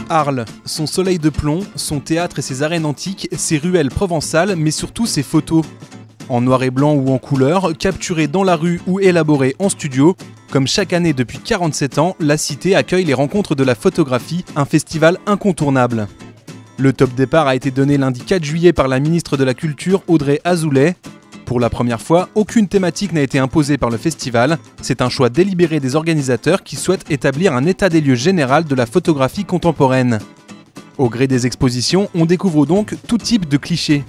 Arles, son soleil de plomb, son théâtre et ses arènes antiques, ses ruelles provençales, mais surtout ses photos. En noir et blanc ou en couleur, capturées dans la rue ou élaborées en studio, comme chaque année depuis 47 ans, la Cité accueille les Rencontres de la photographie, un festival incontournable. Le top départ a été donné lundi 4 juillet par la ministre de la Culture Audrey Azoulay. Pour la première fois, aucune thématique n'a été imposée par le festival. C'est un choix délibéré des organisateurs qui souhaitent établir un état des lieux général de la photographie contemporaine. Au gré des expositions, on découvre donc tout type de clichés.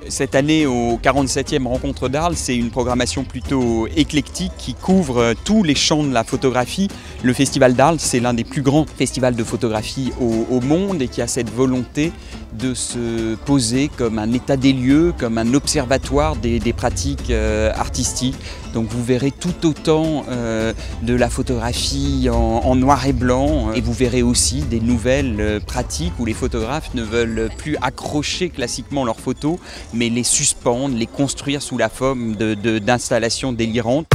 Cette année, aux 47e Rencontres d'Arles, c'est une programmation plutôt éclectique qui couvre tous les champs de la photographie. Le Festival d'Arles, c'est l'un des plus grands festivals de photographie au monde et qui a cette volonté de se poser comme un état des lieux, comme un observatoire des pratiques artistiques. Donc vous verrez tout autant de la photographie en noir et blanc et vous verrez aussi des nouvelles pratiques où les photographes ne veulent plus accrocher classiquement leurs photos, mais les suspendre, les construire sous la forme d'installations délirantes.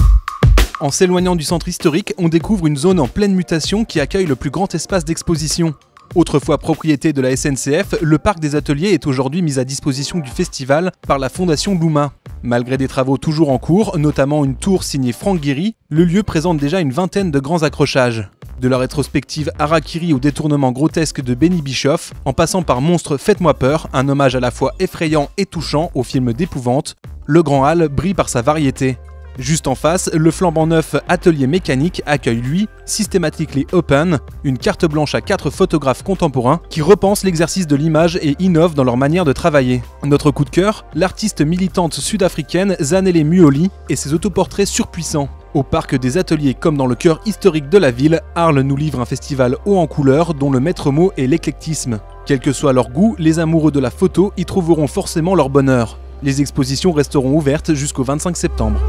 En s'éloignant du centre historique, on découvre une zone en pleine mutation qui accueille le plus grand espace d'exposition. Autrefois propriété de la SNCF, le parc des ateliers est aujourd'hui mis à disposition du festival par la Fondation Louma. Malgré des travaux toujours en cours, notamment une tour signée Franck Guéry, le lieu présente déjà une vingtaine de grands accrochages. De la rétrospective Harakiri au détournement grotesque de Benny Bischoff, en passant par Monstre Faites-moi peur, un hommage à la fois effrayant et touchant au film d'épouvante, le Grand Hall brille par sa variété. Juste en face, le flambant neuf Atelier Mécanique accueille lui, Systematically Open, une carte blanche à 4 photographes contemporains qui repensent l'exercice de l'image et innovent dans leur manière de travailler. Notre coup de cœur, l'artiste militante sud-africaine Zanele Muoli et ses autoportraits surpuissants. Au parc des ateliers comme dans le cœur historique de la ville, Arles nous livre un festival haut en couleurs dont le maître mot est l'éclectisme. Quel que soit leur goût, les amoureux de la photo y trouveront forcément leur bonheur. Les expositions resteront ouvertes jusqu'au 25 septembre.